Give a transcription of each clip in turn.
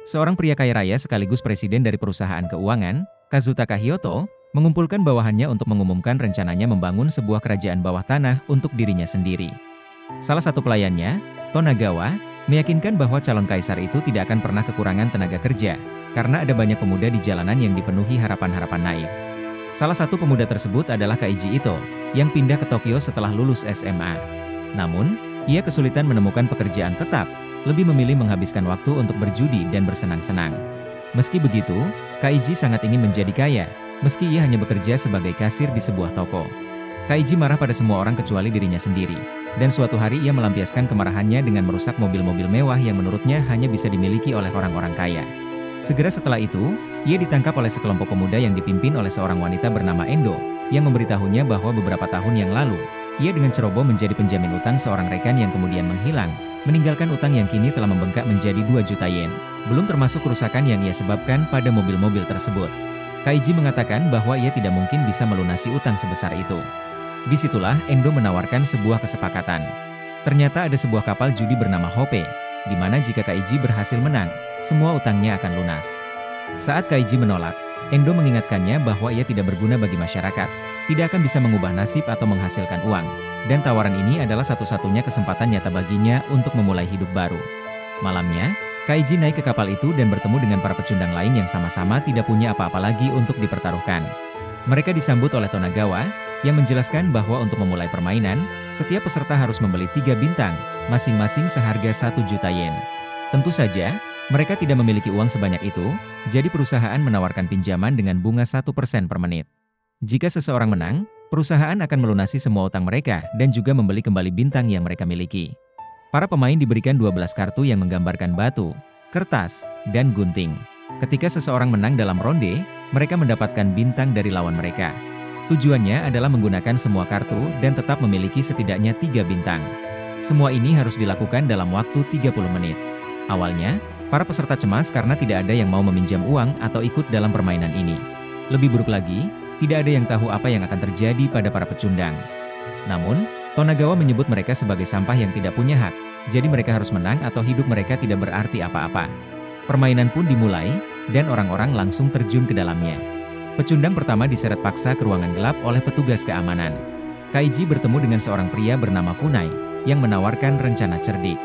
Seorang pria kaya raya sekaligus presiden dari perusahaan keuangan, Kazutaka Hyoto, mengumpulkan bawahannya untuk mengumumkan rencananya membangun sebuah kerajaan bawah tanah untuk dirinya sendiri. Salah satu pelayannya, Tonagawa, meyakinkan bahwa calon kaisar itu tidak akan pernah kekurangan tenaga kerja, karena ada banyak pemuda di jalanan yang dipenuhi harapan-harapan naif. Salah satu pemuda tersebut adalah Kaiji Ito, yang pindah ke Tokyo setelah lulus SMA. Namun, ia kesulitan menemukan pekerjaan tetap, lebih memilih menghabiskan waktu untuk berjudi dan bersenang-senang. Meski begitu, Kaiji sangat ingin menjadi kaya, meski ia hanya bekerja sebagai kasir di sebuah toko. Kaiji marah pada semua orang kecuali dirinya sendiri, dan suatu hari ia melampiaskan kemarahannya dengan merusak mobil-mobil mewah yang menurutnya hanya bisa dimiliki oleh orang-orang kaya. Segera setelah itu, ia ditangkap oleh sekelompok pemuda yang dipimpin oleh seorang wanita bernama Endo, yang memberitahunya bahwa beberapa tahun yang lalu, ia dengan ceroboh menjadi penjamin utang seorang rekan yang kemudian menghilang, meninggalkan utang yang kini telah membengkak menjadi 2 juta yen, belum termasuk kerusakan yang ia sebabkan pada mobil-mobil tersebut. Kaiji mengatakan bahwa ia tidak mungkin bisa melunasi utang sebesar itu. Disitulah Endo menawarkan sebuah kesepakatan. Ternyata ada sebuah kapal judi bernama Hope, di mana jika Kaiji berhasil menang, semua utangnya akan lunas. Saat Kaiji menolak, Endo mengingatkannya bahwa ia tidak berguna bagi masyarakat, tidak akan bisa mengubah nasib atau menghasilkan uang, dan tawaran ini adalah satu-satunya kesempatan nyata baginya untuk memulai hidup baru. Malamnya, Kaiji naik ke kapal itu dan bertemu dengan para pecundang lain yang sama-sama tidak punya apa-apa lagi untuk dipertaruhkan. Mereka disambut oleh Tonagawa, yang menjelaskan bahwa untuk memulai permainan, setiap peserta harus membeli 3 bintang, masing-masing seharga 1 juta yen. Tentu saja, mereka tidak memiliki uang sebanyak itu, jadi perusahaan menawarkan pinjaman dengan bunga 1% per menit. Jika seseorang menang, perusahaan akan melunasi semua utang mereka dan juga membeli kembali bintang yang mereka miliki. Para pemain diberikan 12 kartu yang menggambarkan batu, kertas, dan gunting. Ketika seseorang menang dalam ronde, mereka mendapatkan bintang dari lawan mereka. Tujuannya adalah menggunakan semua kartu dan tetap memiliki setidaknya 3 bintang. Semua ini harus dilakukan dalam waktu 30 menit. Awalnya, para peserta cemas karena tidak ada yang mau meminjam uang atau ikut dalam permainan ini. Lebih buruk lagi, tidak ada yang tahu apa yang akan terjadi pada para pecundang. Namun, Tonagawa menyebut mereka sebagai sampah yang tidak punya hak, jadi mereka harus menang atau hidup mereka tidak berarti apa-apa. Permainan pun dimulai, dan orang-orang langsung terjun ke dalamnya. Pecundang pertama diseret paksa ke ruangan gelap oleh petugas keamanan. Kaiji bertemu dengan seorang pria bernama Funai, yang menawarkan rencana cerdik.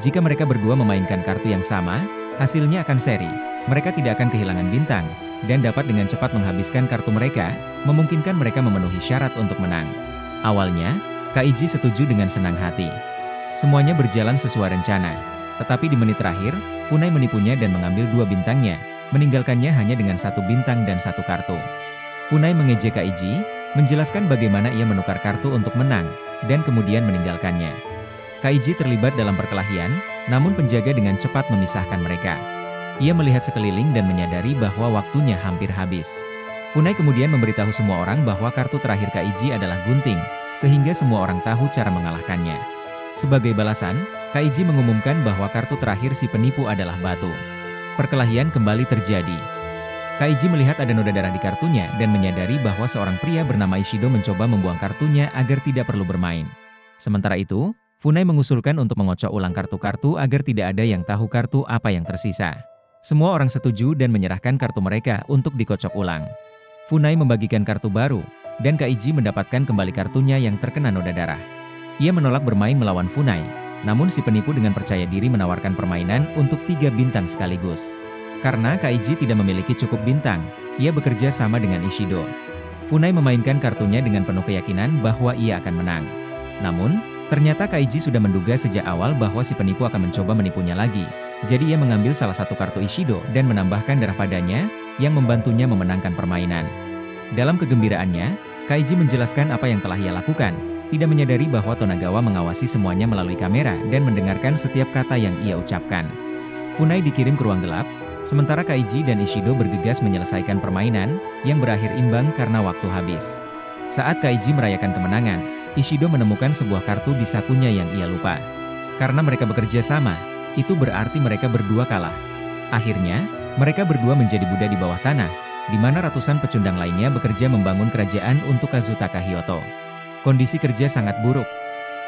Jika mereka berdua memainkan kartu yang sama, hasilnya akan seri. Mereka tidak akan kehilangan bintang, dan dapat dengan cepat menghabiskan kartu mereka, memungkinkan mereka memenuhi syarat untuk menang. Awalnya, Kaiji setuju dengan senang hati. Semuanya berjalan sesuai rencana, tetapi di menit terakhir, Funai menipunya dan mengambil 2 bintangnya, meninggalkannya hanya dengan 1 bintang dan 1 kartu. Funai mengejek Kaiji, menjelaskan bagaimana ia menukar kartu untuk menang, dan kemudian meninggalkannya. Kaiji terlibat dalam perkelahian, namun penjaga dengan cepat memisahkan mereka. Ia melihat sekeliling dan menyadari bahwa waktunya hampir habis. Funai kemudian memberitahu semua orang bahwa kartu terakhir Kaiji adalah gunting, sehingga semua orang tahu cara mengalahkannya. Sebagai balasan, Kaiji mengumumkan bahwa kartu terakhir si penipu adalah batu. Perkelahian kembali terjadi. Kaiji melihat ada noda darah di kartunya dan menyadari bahwa seorang pria bernama Ishido mencoba membuang kartunya agar tidak perlu bermain. Sementara itu, Funai mengusulkan untuk mengocok ulang kartu-kartu agar tidak ada yang tahu kartu apa yang tersisa. Semua orang setuju dan menyerahkan kartu mereka untuk dikocok ulang. Funai membagikan kartu baru, dan Kaiji mendapatkan kembali kartunya yang terkena noda darah. Ia menolak bermain melawan Funai, namun si penipu dengan percaya diri menawarkan permainan untuk 3 bintang sekaligus. Karena Kaiji tidak memiliki cukup bintang, ia bekerja sama dengan Ishido. Funai memainkan kartunya dengan penuh keyakinan bahwa ia akan menang. Namun, ternyata Kaiji sudah menduga sejak awal bahwa si penipu akan mencoba menipunya lagi. Jadi ia mengambil salah satu kartu Ishido dan menambahkan darah padanya, yang membantunya memenangkan permainan. Dalam kegembiraannya, Kaiji menjelaskan apa yang telah ia lakukan, tidak menyadari bahwa Tonagawa mengawasi semuanya melalui kamera dan mendengarkan setiap kata yang ia ucapkan. Funai dikirim ke ruang gelap, sementara Kaiji dan Ishido bergegas menyelesaikan permainan, yang berakhir imbang karena waktu habis. Saat Kaiji merayakan kemenangan, Ishido menemukan sebuah kartu di sakunya yang ia lupa. Karena mereka bekerja sama, itu berarti mereka berdua kalah. Akhirnya, mereka berdua menjadi budak di bawah tanah, di mana ratusan pecundang lainnya bekerja membangun kerajaan untuk Kazutaka Hyoto. Kondisi kerja sangat buruk.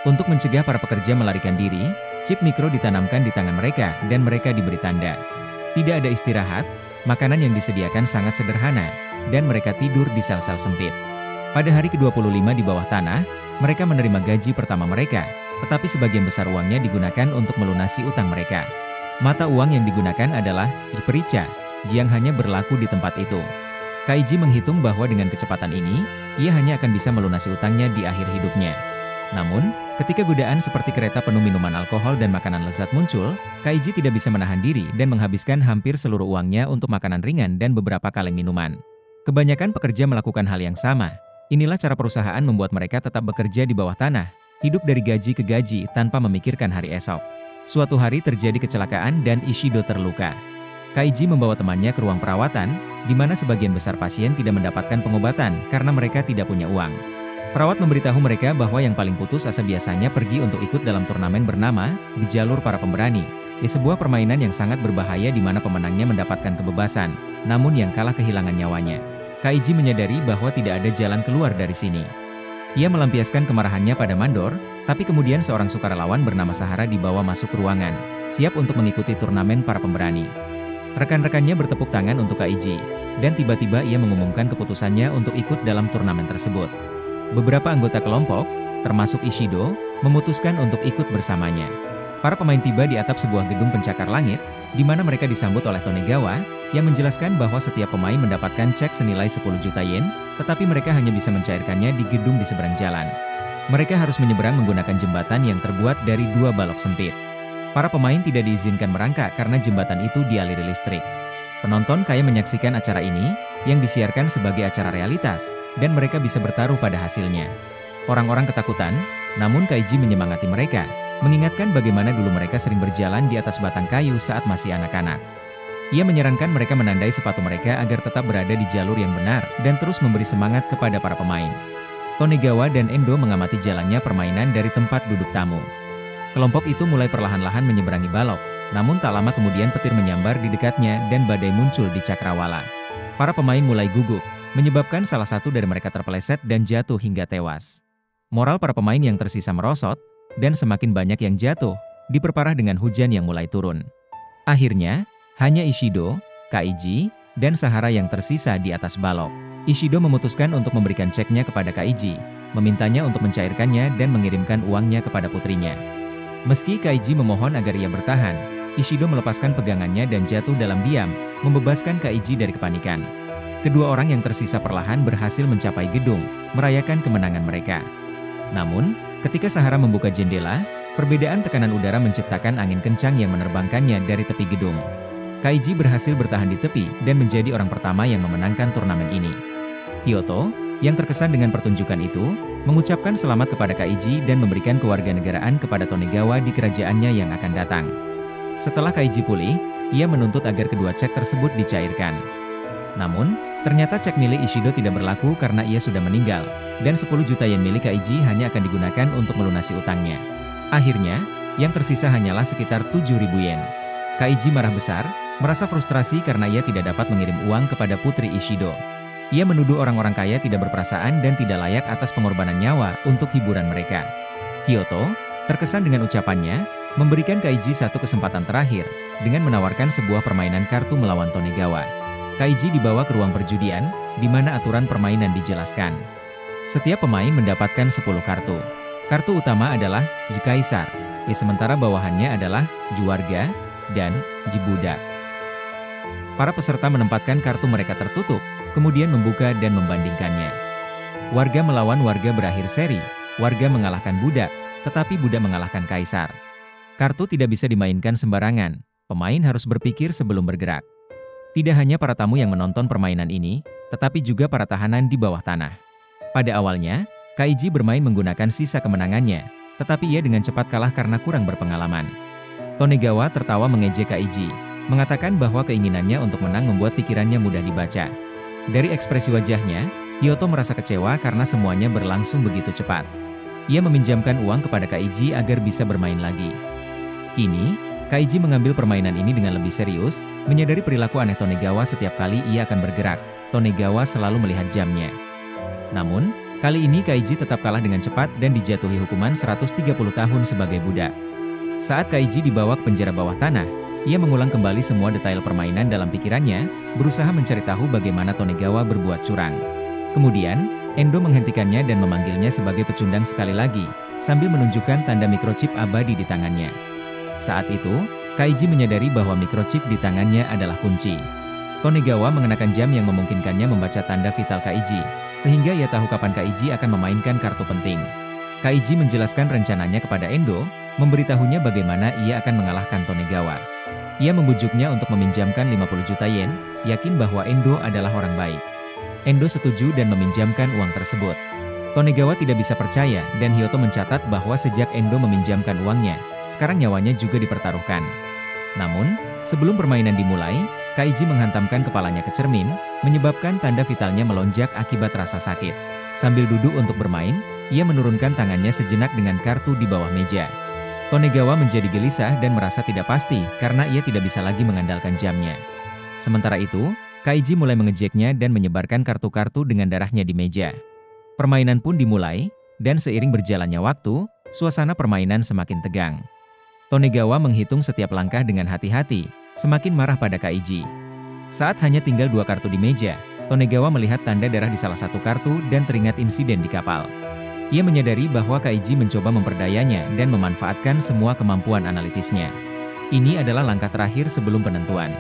Untuk mencegah para pekerja melarikan diri, chip mikro ditanamkan di tangan mereka dan mereka diberi tanda. Tidak ada istirahat, makanan yang disediakan sangat sederhana, dan mereka tidur di sel-sel sempit. Pada hari ke-25 di bawah tanah, mereka menerima gaji pertama mereka, tetapi sebagian besar uangnya digunakan untuk melunasi utang mereka. Mata uang yang digunakan adalah Jperica, yang hanya berlaku di tempat itu. Kaiji menghitung bahwa dengan kecepatan ini, ia hanya akan bisa melunasi utangnya di akhir hidupnya. Namun, ketika godaan seperti kereta penuh minuman alkohol dan makanan lezat muncul, Kaiji tidak bisa menahan diri dan menghabiskan hampir seluruh uangnya untuk makanan ringan dan beberapa kaleng minuman. Kebanyakan pekerja melakukan hal yang sama. Inilah cara perusahaan membuat mereka tetap bekerja di bawah tanah, hidup dari gaji ke gaji tanpa memikirkan hari esok. Suatu hari terjadi kecelakaan dan Ishido terluka. Kaiji membawa temannya ke ruang perawatan, di mana sebagian besar pasien tidak mendapatkan pengobatan karena mereka tidak punya uang. Perawat memberitahu mereka bahwa yang paling putus asa biasanya pergi untuk ikut dalam turnamen bernama Di Jalur Para Pemberani, sebuah permainan yang sangat berbahaya di mana pemenangnya mendapatkan kebebasan, namun yang kalah kehilangan nyawanya. Kaiji menyadari bahwa tidak ada jalan keluar dari sini. Ia melampiaskan kemarahannya pada Mandor, tapi kemudian seorang sukarelawan bernama Sahara dibawa masuk ke ruangan, siap untuk mengikuti turnamen para pemberani. Rekan-rekannya bertepuk tangan untuk Kaiji, dan tiba-tiba ia mengumumkan keputusannya untuk ikut dalam turnamen tersebut. Beberapa anggota kelompok, termasuk Ishido, memutuskan untuk ikut bersamanya. Para pemain tiba di atap sebuah gedung pencakar langit, di mana mereka disambut oleh Tonegawa, yang menjelaskan bahwa setiap pemain mendapatkan cek senilai 10 juta yen, tetapi mereka hanya bisa mencairkannya di gedung di seberang jalan. Mereka harus menyeberang menggunakan jembatan yang terbuat dari 2 balok sempit. Para pemain tidak diizinkan merangkak karena jembatan itu dialiri listrik. Penonton kaya menyaksikan acara ini, yang disiarkan sebagai acara realitas, dan mereka bisa bertaruh pada hasilnya. Orang-orang ketakutan, namun Kaiji menyemangati mereka, mengingatkan bagaimana dulu mereka sering berjalan di atas batang kayu saat masih anak-anak. Ia menyarankan mereka menandai sepatu mereka agar tetap berada di jalur yang benar dan terus memberi semangat kepada para pemain. Tonegawa dan Endo mengamati jalannya permainan dari tempat duduk tamu. Kelompok itu mulai perlahan-lahan menyeberangi balok, namun tak lama kemudian petir menyambar di dekatnya dan badai muncul di cakrawala. Para pemain mulai gugup, menyebabkan salah satu dari mereka terpeleset dan jatuh hingga tewas. Moral para pemain yang tersisa merosot, dan semakin banyak yang jatuh, diperparah dengan hujan yang mulai turun. Akhirnya, hanya Ishido, Kaiji, dan Sahara yang tersisa di atas balok. Ishido memutuskan untuk memberikan ceknya kepada Kaiji, memintanya untuk mencairkannya dan mengirimkan uangnya kepada putrinya. Meski Kaiji memohon agar ia bertahan, Ishido melepaskan pegangannya dan jatuh dalam diam, membebaskan Kaiji dari kepanikan. Kedua orang yang tersisa perlahan berhasil mencapai gedung, merayakan kemenangan mereka. Namun, ketika Sahara membuka jendela, perbedaan tekanan udara menciptakan angin kencang yang menerbangkannya dari tepi gedung. Kaiji berhasil bertahan di tepi dan menjadi orang pertama yang memenangkan turnamen ini. Hyoto, yang terkesan dengan pertunjukan itu, mengucapkan selamat kepada Kaiji dan memberikan kewarganegaraan kepada Tonegawa di kerajaannya yang akan datang. Setelah Kaiji pulih, ia menuntut agar kedua cek tersebut dicairkan. Namun, ternyata cek milik Ishido tidak berlaku karena ia sudah meninggal, dan 10 juta yen milik Kaiji hanya akan digunakan untuk melunasi utangnya. Akhirnya, yang tersisa hanyalah sekitar 7.000 yen. Kaiji marah besar, merasa frustrasi karena ia tidak dapat mengirim uang kepada putri Ishido. Ia menuduh orang-orang kaya tidak berperasaan dan tidak layak atas pengorbanan nyawa untuk hiburan mereka. Hyoto, terkesan dengan ucapannya, memberikan Kaiji satu kesempatan terakhir, dengan menawarkan sebuah permainan kartu melawan Tonegawa. Kaiji dibawa ke ruang perjudian, di mana aturan permainan dijelaskan. Setiap pemain mendapatkan 10 kartu. Kartu utama adalah Jikaisar, sementara bawahannya adalah Juarga dan Jibudak. Para peserta menempatkan kartu mereka tertutup, kemudian membuka dan membandingkannya. Warga melawan warga berakhir seri, warga mengalahkan budak, tetapi budak mengalahkan kaisar. Kartu tidak bisa dimainkan sembarangan, pemain harus berpikir sebelum bergerak. Tidak hanya para tamu yang menonton permainan ini, tetapi juga para tahanan di bawah tanah. Pada awalnya, Kaiji bermain menggunakan sisa kemenangannya, tetapi ia dengan cepat kalah karena kurang berpengalaman. Tonegawa tertawa mengejek Kaiji, mengatakan bahwa keinginannya untuk menang membuat pikirannya mudah dibaca. Dari ekspresi wajahnya, Hyoto merasa kecewa karena semuanya berlangsung begitu cepat. Ia meminjamkan uang kepada Kaiji agar bisa bermain lagi. Kini, Kaiji mengambil permainan ini dengan lebih serius, menyadari perilaku aneh Tonegawa setiap kali ia akan bergerak. Tonegawa selalu melihat jamnya. Namun, kali ini Kaiji tetap kalah dengan cepat dan dijatuhi hukuman 130 tahun sebagai budak. Saat Kaiji dibawa ke penjara bawah tanah, Ia mengulang kembali semua detail permainan dalam pikirannya, berusaha mencari tahu bagaimana Tonegawa berbuat curang. Kemudian, Endo menghentikannya dan memanggilnya sebagai pecundang sekali lagi, sambil menunjukkan tanda mikrochip abadi di tangannya. Saat itu, Kaiji menyadari bahwa mikrochip di tangannya adalah kunci. Tonegawa mengenakan jam yang memungkinkannya membaca tanda vital Kaiji, sehingga ia tahu kapan Kaiji akan memainkan kartu penting. Kaiji menjelaskan rencananya kepada Endo, memberitahunya bagaimana ia akan mengalahkan Tonegawa. Ia membujuknya untuk meminjamkan 50 juta yen, yakin bahwa Endo adalah orang baik. Endo setuju dan meminjamkan uang tersebut. Tonegawa tidak bisa percaya dan Hyoto mencatat bahwa sejak Endo meminjamkan uangnya, sekarang nyawanya juga dipertaruhkan. Namun, sebelum permainan dimulai, Kaiji menghantamkan kepalanya ke cermin, menyebabkan tanda vitalnya melonjak akibat rasa sakit. Sambil duduk untuk bermain, ia menurunkan tangannya sejenak dengan kartu di bawah meja. Tonegawa menjadi gelisah dan merasa tidak pasti karena ia tidak bisa lagi mengandalkan jamnya. Sementara itu, Kaiji mulai mengejeknya dan menyebarkan kartu-kartu dengan darahnya di meja. Permainan pun dimulai, dan seiring berjalannya waktu, suasana permainan semakin tegang. Tonegawa menghitung setiap langkah dengan hati-hati, semakin marah pada Kaiji. Saat hanya tinggal 2 kartu di meja, Tonegawa melihat tanda darah di salah satu kartu dan teringat insiden di kapal. Ia menyadari bahwa Kaiji mencoba memperdayanya dan memanfaatkan semua kemampuan analitisnya. Ini adalah langkah terakhir sebelum penentuan.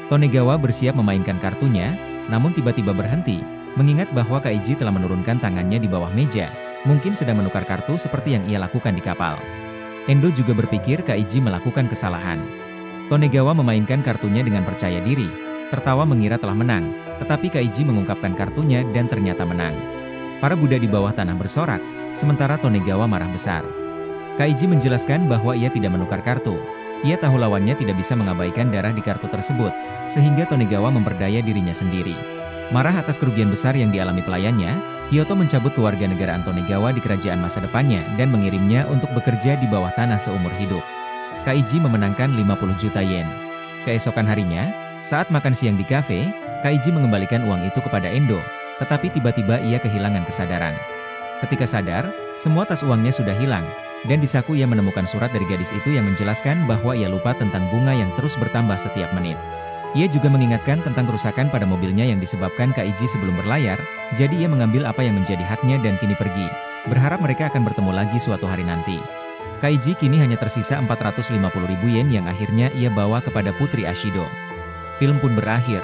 Tonegawa bersiap memainkan kartunya, namun tiba-tiba berhenti, mengingat bahwa Kaiji telah menurunkan tangannya di bawah meja, mungkin sedang menukar kartu seperti yang ia lakukan di kapal. Endo juga berpikir Kaiji melakukan kesalahan. Tonegawa memainkan kartunya dengan percaya diri, tertawa mengira telah menang, tetapi Kaiji mengungkapkan kartunya dan ternyata menang. Para Buddha di bawah tanah bersorak, sementara Tonegawa marah besar. Kaiji menjelaskan bahwa ia tidak menukar kartu. Ia tahu lawannya tidak bisa mengabaikan darah di kartu tersebut, sehingga Tonegawa memperdaya dirinya sendiri. Marah atas kerugian besar yang dialami pelayannya, Hyoto mencabut kewarganegaraan Tonegawa di kerajaan masa depannya dan mengirimnya untuk bekerja di bawah tanah seumur hidup. Kaiji memenangkan 50 juta yen. Keesokan harinya, saat makan siang di kafe, Kaiji mengembalikan uang itu kepada Endo, tetapi tiba-tiba ia kehilangan kesadaran. Ketika sadar, semua tas uangnya sudah hilang, dan di saku ia menemukan surat dari gadis itu yang menjelaskan bahwa ia lupa tentang bunga yang terus bertambah setiap menit. Ia juga mengingatkan tentang kerusakan pada mobilnya yang disebabkan Kaiji sebelum berlayar, jadi ia mengambil apa yang menjadi haknya dan kini pergi, berharap mereka akan bertemu lagi suatu hari nanti. Kaiji kini hanya tersisa 450.000 yen yang akhirnya ia bawa kepada Putri Ashido. Film pun berakhir.